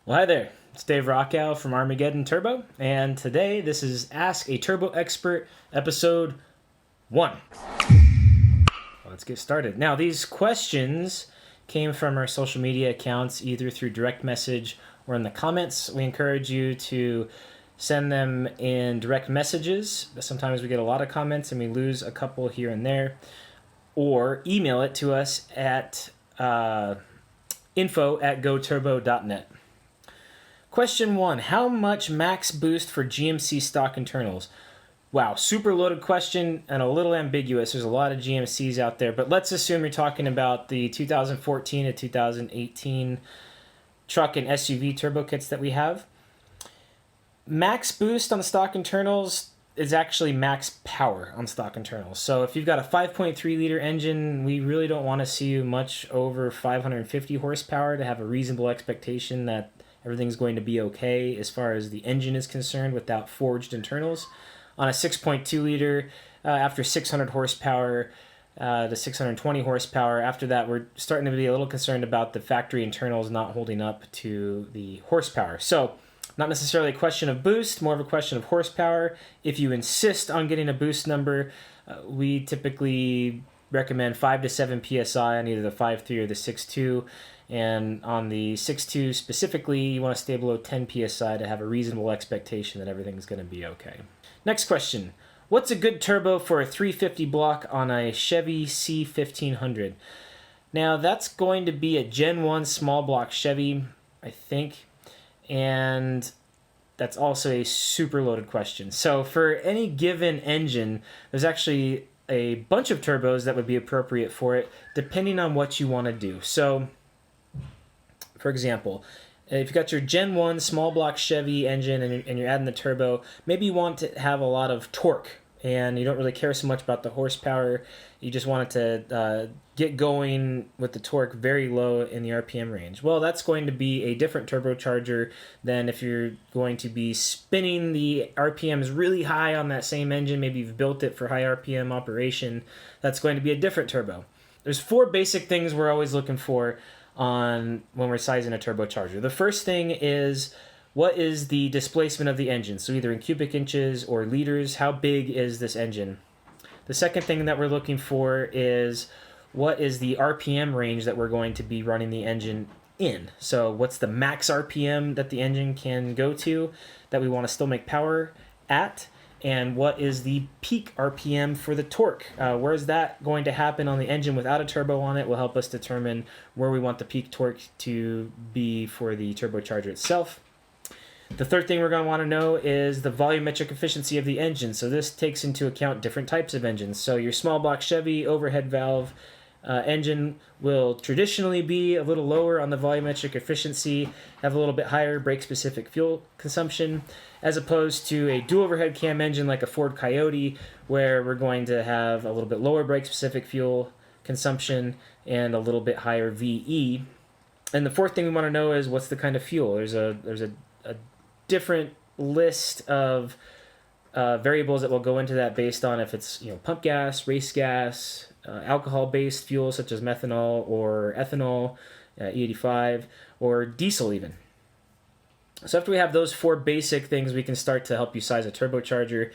Well, hi there. It's Dave Rochau from Armageddon Turbo, and today this is Ask a Turbo Expert Episode 1. Let's get started. Now, these questions came from our social media accounts, either through direct message or in the comments. We encourage you to send them in direct messages. Sometimes we get a lot of comments and we lose a couple here and there. Or email it to us at info@goturbo.net. Question 1. How much max boost for GMC stock internals? Wow, super loaded question and a little ambiguous. There's a lot of GMCs out there, but let's assume you're talking about the 2014 to 2018 truck and SUV turbo kits that we have. Max boost on the stock internals is actually max power on stock internals. So if you've got a 5.3 liter engine, we really don't want to see you much over 550 horsepower to have a reasonable expectation that everything's going to be okay as far as the engine is concerned without forged internals. On a 6.2 liter, after 600 horsepower to 620 horsepower, after that we're starting to be a little concerned about the factory internals not holding up to the horsepower. So not necessarily a question of boost, more of a question of horsepower. If you insist on getting a boost number, we typically recommend 5 to 7 psi on either the 5.3 or the 6.2. And on the 6.2 specifically, you want to stay below 10 psi to have a reasonable expectation that everything's going to be okay. Next question. What's a good turbo for a 350 block on a Chevy C1500? Now, that's going to be a Gen 1 small block Chevy, I think. And that's also a super loaded question. So for any given engine, there's actually a bunch of turbos that would be appropriate for it, depending on what you want to do. So for example, if you've got your Gen 1 small block Chevy engine and you're adding the turbo, maybe you want to have a lot of torque and you don't really care so much about the horsepower. You just want it to get going with the torque very low in the RPM range. Well, that's going to be a different turbocharger than if you're going to be spinning the RPMs really high on that same engine. Maybe you've built it for high RPM operation. That's going to be a different turbo. There's 4 basic things we're always looking for on when we're sizing a turbocharger. The first thing is, what is the displacement of the engine? So either in cubic inches or liters, how big is this engine? The second thing that we're looking for is, what is the RPM range that we're going to be running the engine in? So what's the max RPM that the engine can go to that we want to still make power at? And what is the peak RPM for the torque? Where is that going to happen on the engine without a turbo on it will help us determine where we want the peak torque to be for the turbocharger itself. The third thing we're going to want to know is the volumetric efficiency of the engine. So this takes into account different types of engines. So your small block Chevy overhead valve engine will traditionally be a little lower on the volumetric efficiency, have a little bit higher brake-specific fuel consumption, as opposed to a dual overhead cam engine like a Ford Coyote, where we're going to have a little bit lower brake-specific fuel consumption and a little bit higher VE. And the fourth thing we want to know is, what's the kind of fuel? There's a different list of variables that will go into that based on if it's pump gas, race gas, alcohol-based fuels such as methanol or ethanol, E85, or diesel even. So after we have those 4 basic things, we can start to help you size a turbocharger.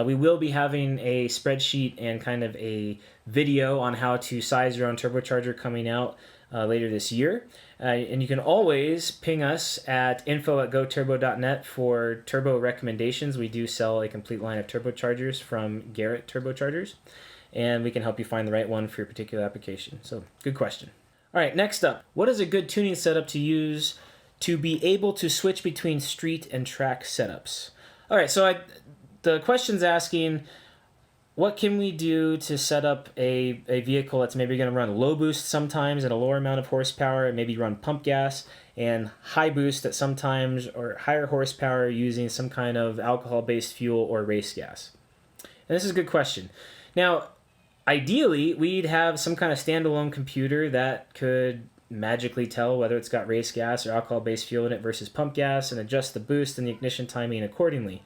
We will be having a spreadsheet and kind of a video on how to size your own turbocharger coming out later this year. And you can always ping us at info@goturbo.net for turbo recommendations. We do sell a complete line of turbochargers from Garrett Turbochargers, and we can help you find the right one for your particular application. So, good question. All right, next up, what is a good tuning setup to use to be able to switch between street and track setups? All right, so the question's asking, what can we do to set up a vehicle that's maybe going to run low boost sometimes at a lower amount of horsepower, and maybe run pump gas, and high boost at sometimes, or higher horsepower using some kind of alcohol-based fuel or race gas? And this is a good question. Now, ideally, we'd have some kind of standalone computer that could magically tell whether it's got race gas or alcohol-based fuel in it versus pump gas and adjust the boost and the ignition timing accordingly.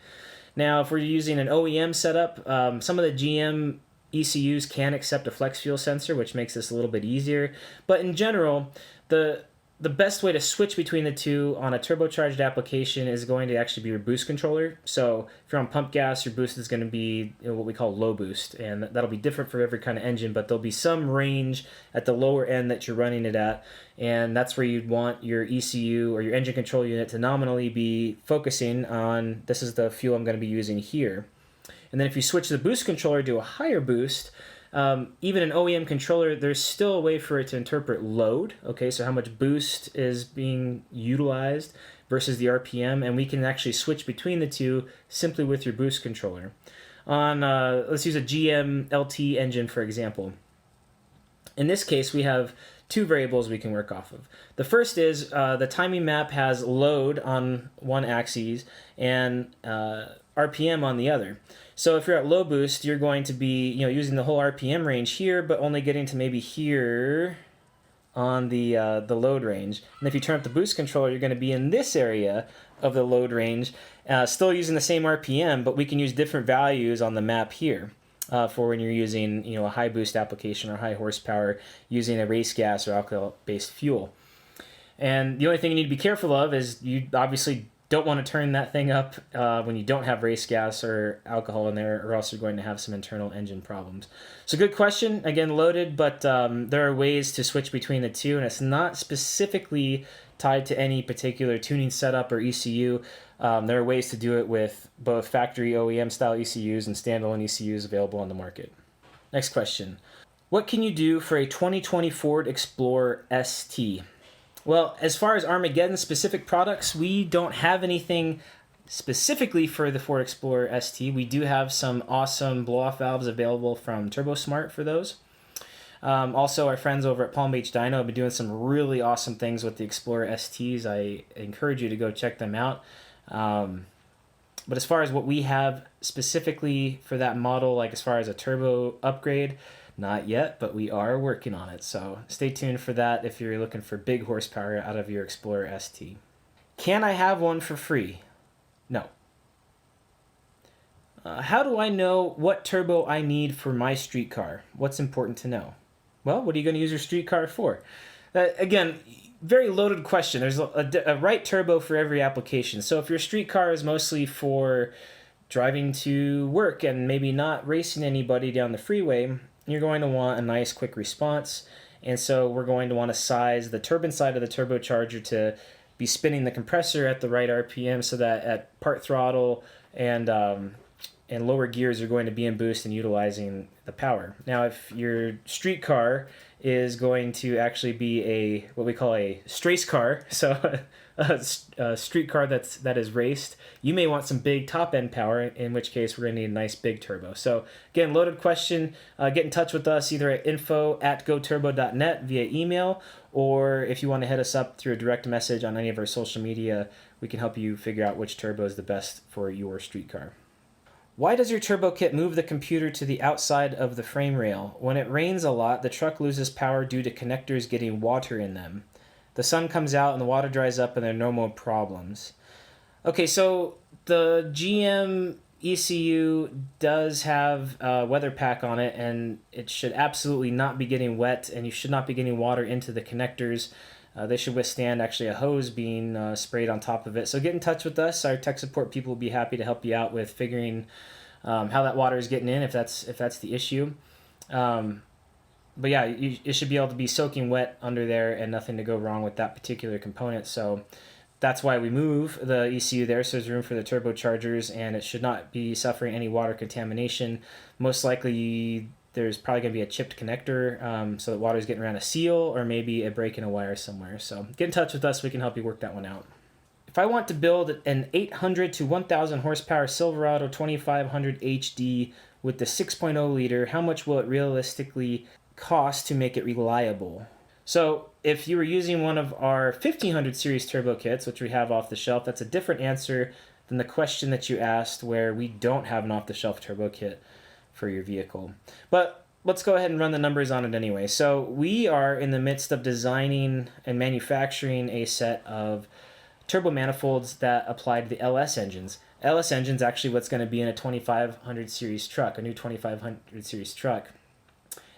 Now, if we're using an OEM setup, some of the GM ECUs can accept a flex fuel sensor, which makes this a little bit easier. But in general, the the best way to switch between the two on a turbocharged application is going to actually be your boost controller. So if you're on pump gas, your boost is going to be what we call low boost, and that'll be different for every kind of engine, but there'll be some range at the lower end that you're running it at, and that's where you'd want your ECU or your engine control unit to nominally be focusing on, this is the fuel I'm going to be using here. And then if you switch the boost controller to a higher boost, even an OEM controller, there's still a way for it to interpret load, okay, so how much boost is being utilized versus the RPM, and we can actually switch between the two simply with your boost controller. On, let's use a GM LT engine, for example. In this case, we have two variables we can work off of. The first is the timing map has load on one axis and RPM on the other. So if you're at low boost, you're going to be using the whole RPM range here, but only getting to maybe here on the load range. And if you turn up the boost controller, you're going to be in this area of the load range, still using the same RPM, but we can use different values on the map here for when you're using a high boost application or high horsepower using a race gas or alcohol-based fuel. And the only thing you need to be careful of is you obviously don't want to turn that thing up when you don't have race gas or alcohol in there, or else you're going to have some internal engine problems. So good question, again loaded, but there are ways to switch between the two, and it's not specifically tied to any particular tuning setup or ECU. There are ways to do it with both factory OEM style ECUs and standalone ECUs available on the market. Next question. What can you do for a 2020 Ford Explorer ST? Well, as far as Armageddon-specific products, we don't have anything specifically for the Ford Explorer ST. We do have some awesome blow-off valves available from TurboSmart for those. Also, our friends over at Palm Beach Dyno have been doing some really awesome things with the Explorer STs. I encourage you to go check them out. But as far as what we have specifically for that model, like as far as a turbo upgrade, not yet, but we are working on it. So stay tuned for that if you're looking for big horsepower out of your Explorer ST. Can I have one for free? No. How do I know what turbo I need for my street car? What's important to know? Well, what are you going to use your street car for? Again, very loaded question. There's a right turbo for every application. So if your street car is mostly for driving to work and maybe not racing anybody down the freeway, you're going to want a nice quick response. And so we're going to want to size the turbine side of the turbocharger to be spinning the compressor at the right RPM so that at part throttle and lower gears are going to be in boost and utilizing the power. Now, if your street car is going to actually be what we call a strace car, so a street car that is raced, you may want some big top end power, in which case we're going to need a nice big turbo. So again, loaded question. Get in touch with us either at info@goturbo.net via email, or if you want to hit us up through a direct message on any of our social media, we can help you figure out which turbo is the best for your street car. Why does your turbo kit move the computer to the outside of the frame rail? When it rains a lot, the truck loses power due to connectors getting water in them. The sun comes out and the water dries up and there are no more problems. Okay, so the GM ECU does have a weather pack on it, and it should absolutely not be getting wet, and you should not be getting water into the connectors. They should withstand actually a hose being sprayed on top of it. So get in touch with us. Our tech support people will be happy to help you out with figuring how that water is getting in, if that's the issue. But yeah, it should be able to be soaking wet under there and nothing to go wrong with that particular component. So that's why we move the ECU there, so there's room for the turbochargers, and it should not be suffering any water contamination. Most likely there's probably going to be a chipped connector, so that water is getting around a seal, or maybe a break in a wire somewhere. So get in touch with us. We can help you work that one out. If I want to build an 800 to 1,000 horsepower Silverado 2500 HD with the 6.0 liter, how much will it realistically cost to make it reliable? So if you were using one of our 1500 series turbo kits, which we have off the shelf, that's a different answer than the question that you asked, where we don't have an off-the-shelf turbo kit for your vehicle. But let's go ahead and run the numbers on it anyway. So we are in the midst of designing and manufacturing a set of turbo manifolds that apply to the LS engines. LS engines actually what's going to be in a 2500 series truck, a new 2500 series truck,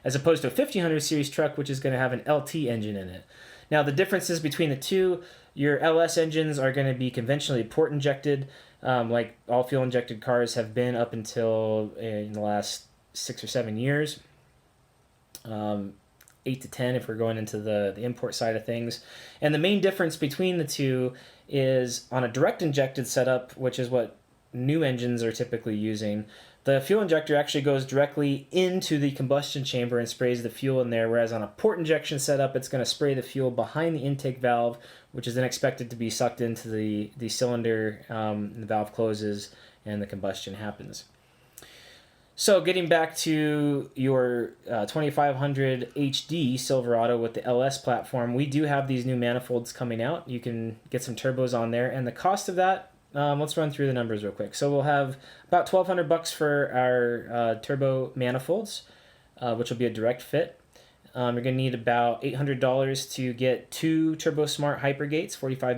as opposed to a 1500 series truck, which is going to have an LT engine in it. Now the differences between the two, your LS engines are going to be conventionally port injected, like all fuel injected cars have been up until in the last 6 or 7 years. 8 to 10 if we're going into the import side of things. And the main difference between the two is on a direct injected setup, which is what new engines are typically using. The fuel injector actually goes directly into the combustion chamber and sprays the fuel in there, whereas on a port injection setup, it's going to spray the fuel behind the intake valve, which is then expected to be sucked into the cylinder, and the valve closes and the combustion happens. So getting back to your 2500 HD Silverado with the LS platform, we do have these new manifolds coming out. You can get some turbos on there, and the cost of that, let's run through the numbers real quick. So we'll have about $1,200 for our turbo manifolds, which will be a direct fit. You're going to need about $800 to get 2 Turbo Smart Hypergates, 45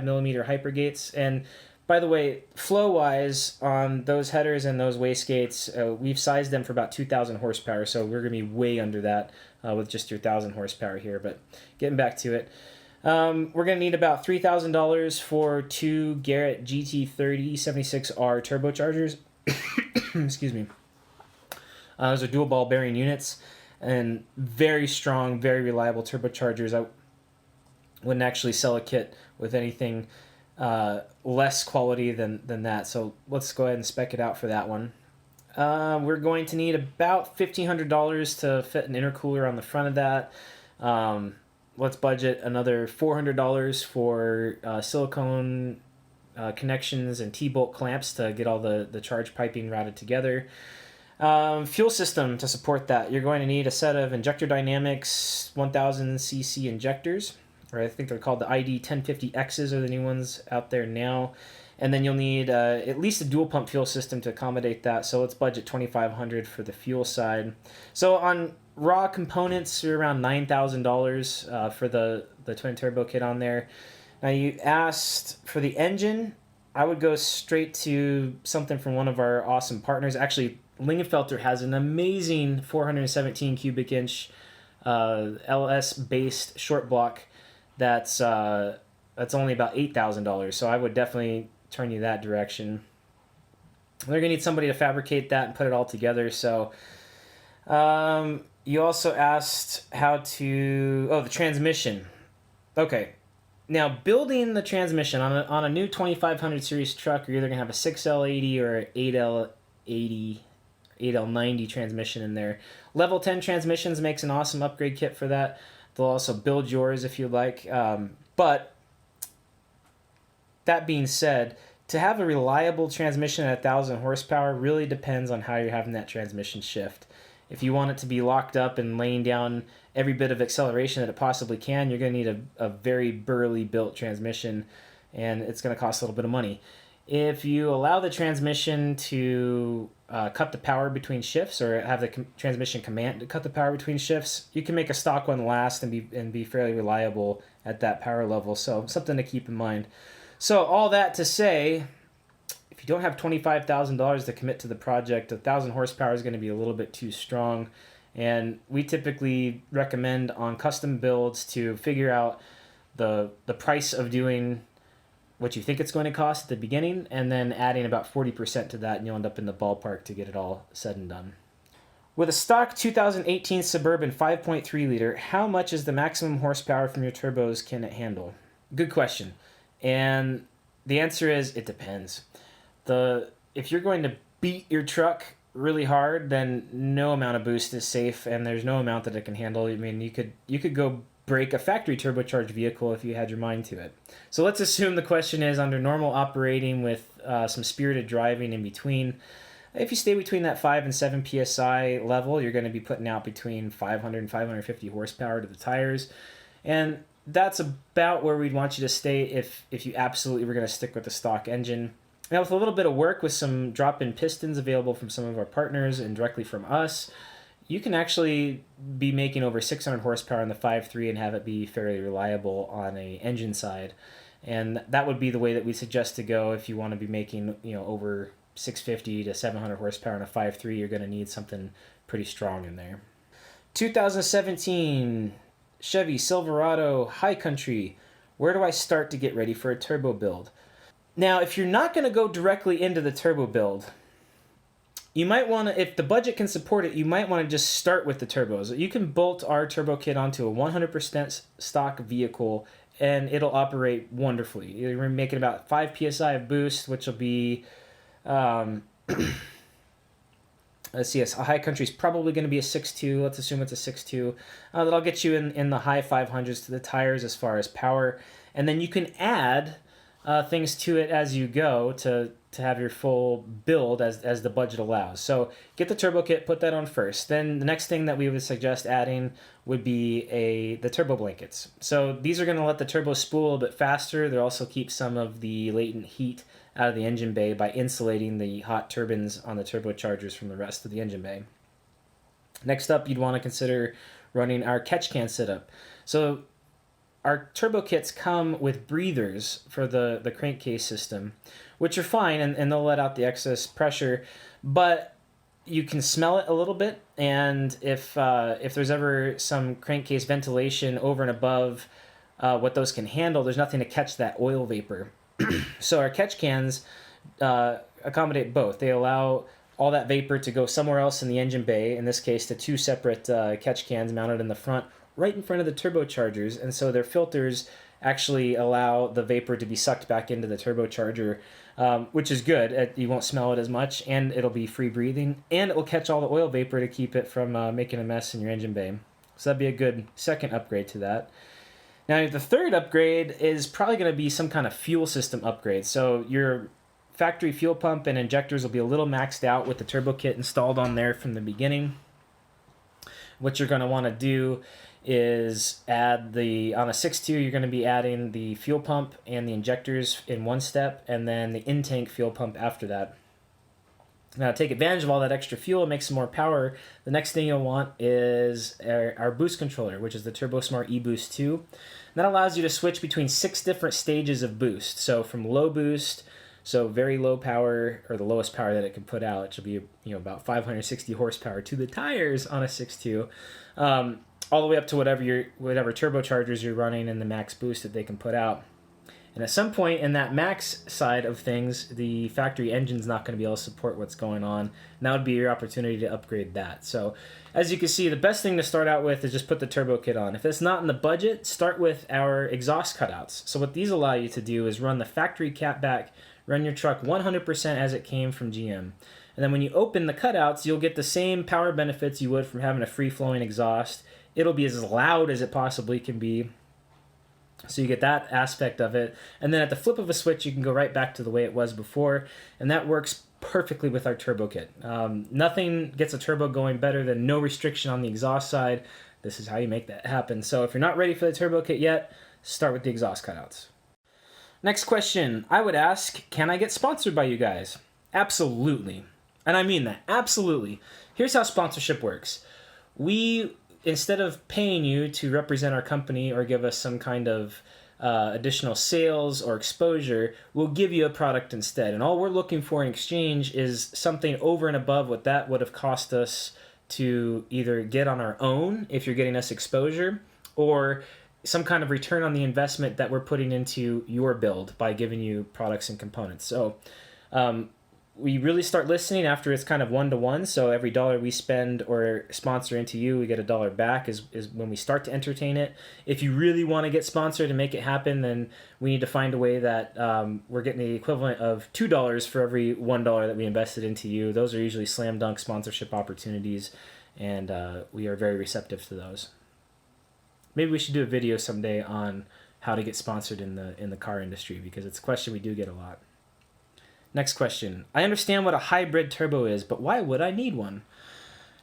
millimeter Hypergates. And by the way, flow-wise, on those headers and those wastegates, we've sized them for about 2,000 horsepower, so we're going to be way under that with just your 1,000 horsepower here. But getting back to it, we're going to need about $3,000 for 2 Garrett GT30 76R turbochargers. Excuse me. Those are dual ball bearing units and very strong, very reliable turbochargers. I wouldn't actually sell a kit with anything less quality than that. So let's go ahead and spec it out for that one. We're going to need about $1,500 to fit an intercooler on the front of that. Let's budget another $400 for silicone connections and T-bolt clamps to get all the charge piping routed together. Fuel system to support that. You're going to need a set of Injector Dynamics 1000cc injectors. Or I think they're called the ID 1050Xs are the new ones out there now. And then you'll need at least a dual pump fuel system to accommodate that. So let's budget $2,500 for the fuel side. So on raw components, you're around $9,000 for the twin turbo kit on there. Now you asked for the engine. I would go straight to something from one of our awesome partners. Actually, Lingenfelter has an amazing 417 cubic inch LS based short block that's only about $8,000. So I would definitely turn you that direction. They're gonna need somebody to fabricate that and put it all together. So you also asked how to the transmission. Okay, now building the transmission on a new 2500 series truck, you're either gonna have a 6L80 or an 8L80. 8L90 transmission in there. Level 10 transmissions makes an awesome upgrade kit for that. They'll also build yours if you like. But that being said, to have a reliable transmission at 1,000 horsepower really depends on how you're having that transmission shift. If you want it to be locked up and laying down every bit of acceleration that it possibly can, you're going to need a very burly built transmission, and it's going to cost a little bit of money. If you allow the transmission to cut the power between shifts, or have the transmission command to cut the power between shifts, you can make a stock one last and be fairly reliable at that power level. So something to keep in mind. So all that to say, if you don't have $25,000 to commit to the project, 1,000 horsepower is going to be a little bit too strong. And we typically recommend on custom builds to figure out the price of doing what you think it's going to cost at the beginning, and then adding about 40% to that, and you'll end up in the ballpark to get it all said and done. With a stock 2018 Suburban 5.3 liter, how much is the maximum horsepower from your turbos can it handle? Good question. And the answer is it depends. If you're going to beat your truck really hard, then no amount of boost is safe, and there's no amount that it can handle. I mean, you could go break a factory turbocharged vehicle if you had your mind to it. So let's assume the question is under normal operating with some spirited driving in between. If you stay between that 5 and 7 psi level, you're going to be putting out between 500 and 550 horsepower to the tires. And that's about where we'd want you to stay if you absolutely were going to stick with the stock engine. Now, with a little bit of work with some drop-in pistons available from some of our partners and directly from us, you can actually be making over 600 horsepower in the 5.3 and have it be fairly reliable on a engine side. And that would be the way that we suggest to go if you want to be making, over 650 to 700 horsepower in a 5.3. You're going to need something pretty strong in there. 2017 Chevy Silverado High Country. Where do I start to get ready for a turbo build? Now, if you're not going to go directly into the turbo build, you might want to, if the budget can support it, you might want to just start with the turbos. You can bolt our turbo kit onto a 100% stock vehicle and it'll operate wonderfully. You're making about 5 psi of boost, which will be, let's see, a High Country is probably going to be a 6.2. Let's assume it's a 6.2. That'll get you in the high 500s to the tires as far as power. And then you can add things to it as you go to have your full build as the budget allows. So get the turbo kit, put that on first. Then the next thing that we would suggest adding would be the turbo blankets. So these are going to let the turbo spool a bit faster. They'll also keep some of the latent heat out of the engine bay by insulating the hot turbines on the turbochargers from the rest of the engine bay. Next up, you'd want to consider running our catch can setup. So our turbo kits come with breathers for the crankcase system, which are fine, and they'll let out the excess pressure, but you can smell it a little bit, and if there's ever some crankcase ventilation over and above what those can handle, there's nothing to catch that oil vapor. So our catch cans accommodate both. They allow all that vapor to go somewhere else in the engine bay, in this case to 2 separate catch cans mounted in the front, right in front of the turbochargers, and so their filters actually allow the vapor to be sucked back into the turbocharger, which is good. You won't smell it as much, and it'll be free breathing, and it will catch all the oil vapor to keep it from making a mess in your engine bay. So that'd be a good second upgrade to that. Now, the third upgrade is probably going to be some kind of fuel system upgrade. So your factory fuel pump and injectors will be a little maxed out with the turbo kit installed on there from the beginning. What you're going to want to do is add on a 6.2, you're going to be adding the fuel pump and the injectors in one step, and then the in-tank fuel pump after that. Now, to take advantage of all that extra fuel and make some more power, the next thing you'll want is our boost controller, which is the TurboSmart eBoost 2. And that allows you to switch between 6 different stages of boost. So from low boost, so very low power, or the lowest power that it can put out, which will be about 560 horsepower to the tires on a 6.2, all the way up to whatever turbochargers you're running and the max boost that they can put out. And at some point in that max side of things, the factory engine's not going to be able to support what's going on, and that would be your opportunity to upgrade that. So as you can see, the best thing to start out with is just put the turbo kit on. If it's not in the budget, start with our exhaust cutouts. So what these allow you to do is run the factory catback, run your truck 100% as it came from GM. And then when you open the cutouts, you'll get the same power benefits you would from having a free-flowing exhaust. It'll be as loud as it possibly can be. So you get that aspect of it. And then at the flip of a switch, you can go right back to the way it was before. And that works perfectly with our turbo kit. Nothing gets a turbo going better than no restriction on the exhaust side. This is how you make that happen. So if you're not ready for the turbo kit yet, start with the exhaust cutouts. Next question. I would ask, can I get sponsored by you guys? Absolutely. And I mean that. Absolutely. Here's how sponsorship works. Instead of paying you to represent our company or give us some kind of additional sales or exposure, we'll give you a product instead. And all we're looking for in exchange is something over and above what that would have cost us to either get on our own if you're getting us exposure, or some kind of return on the investment that we're putting into your build by giving you products and components. So we really start listening after it's kind of 1-to-1. So every $1 we spend or sponsor into you, we get $1 back is when we start to entertain it. If you really want to get sponsored and make it happen, then we need to find a way that we're getting the equivalent of $2 for every $1 that we invested into you. Those are usually slam dunk sponsorship opportunities, and we are very receptive to those. Maybe we should do a video someday on how to get sponsored in the car industry, because it's a question we do get a lot. Next question. I understand what a hybrid turbo is, but why would I need one?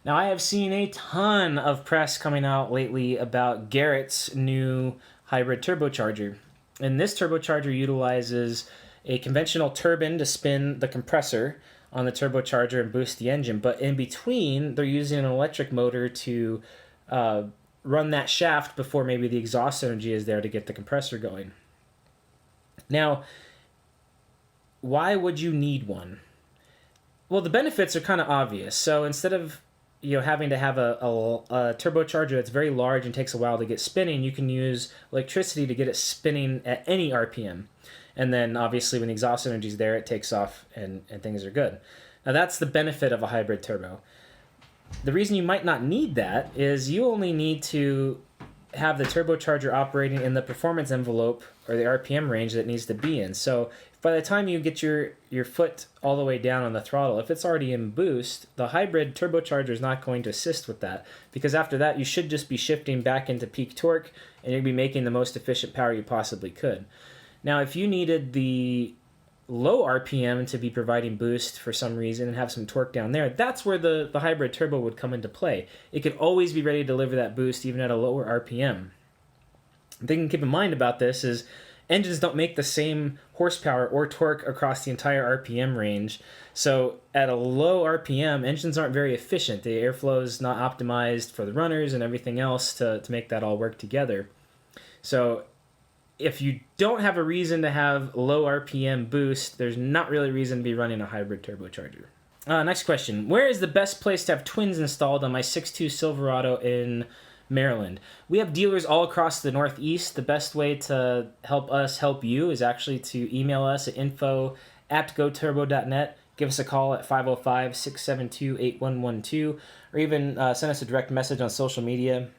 Now, I have seen a ton of press coming out lately about Garrett's new hybrid turbocharger. And this turbocharger utilizes a conventional turbine to spin the compressor on the turbocharger and boost the engine. But in between, they're using an electric motor to run that shaft before maybe the exhaust energy is there to get the compressor going. Now, why would you need one? Well, the benefits are kind of obvious. So instead of having to have a turbocharger that's very large and takes a while to get spinning, you can use electricity to get it spinning at any RPM. And then obviously when the exhaust energy is there, it takes off and things are good. Now that's the benefit of a hybrid turbo. The reason you might not need that is you only need to have the turbocharger operating in the performance envelope or the RPM range that it needs to be in. So by the time you get your foot all the way down on the throttle, if it's already in boost, the hybrid turbocharger is not going to assist with that, because after that you should just be shifting back into peak torque and you'll be making the most efficient power you possibly could. Now if you needed the low RPM to be providing boost for some reason and have some torque down there, that's where the hybrid turbo would come into play. It could always be ready to deliver that boost even at a lower RPM. The thing to keep in mind about this is engines don't make the same horsepower or torque across the entire RPM range. So at a low RPM, engines aren't very efficient. The airflow is not optimized for the runners and everything else to make that all work together. So if you don't have a reason to have low RPM boost, there's not really a reason to be running a hybrid turbocharger. Next question. Where is the best place to have twins installed on my 6.2 Silverado in Maryland? We have dealers all across the Northeast. The best way to help us help you is actually to email us at info@goturbo.net. Give us a call at 505-672-8112, or even send us a direct message on social media.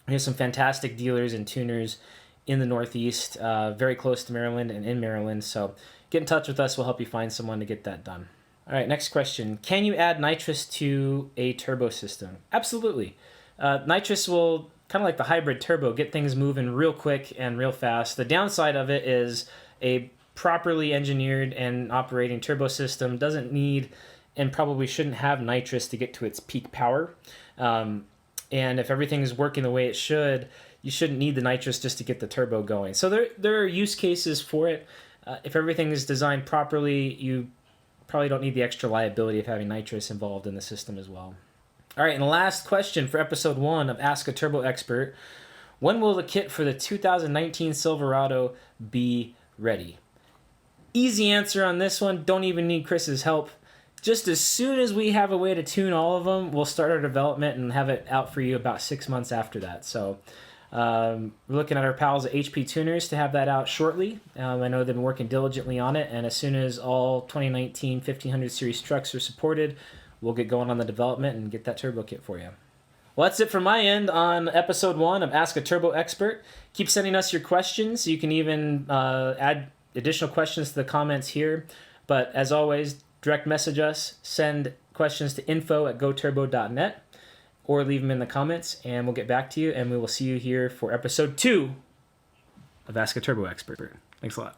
We have some fantastic dealers and tuners in the Northeast, very close to Maryland and in Maryland. So get in touch with us. We'll help you find someone to get that done. All right, next question. Can you add nitrous to a turbo system? Absolutely. Nitrous will, kind of like the hybrid turbo, get things moving real quick and real fast. The downside of it is a properly engineered and operating turbo system doesn't need and probably shouldn't have nitrous to get to its peak power. And if everything is working the way it should, you shouldn't need the nitrous just to get the turbo going. So there are use cases for it. If everything is designed properly, you probably don't need the extra liability of having nitrous involved in the system as well. All right, and the last question for episode 1 of Ask a Turbo Expert. When will the kit for the 2019 Silverado be ready? Easy answer on this one. Don't even need Chris's help. Just as soon as we have a way to tune all of them, we'll start our development and have it out for you about 6 months after that. So we're looking at our pals at HP Tuners to have that out shortly. I know they've been working diligently on it, and as soon as all 2019 1500 series trucks are supported, we'll get going on the development and get that turbo kit for you. Well, that's it from my end on episode 1 of Ask a Turbo Expert. Keep sending us your questions. You can even add additional questions to the comments here. But as always, direct message us, send questions to info@goturbo.net, or leave them in the comments, and we'll get back to you, and we will see you here for episode 2 of Ask a Turbo Expert. Thanks a lot.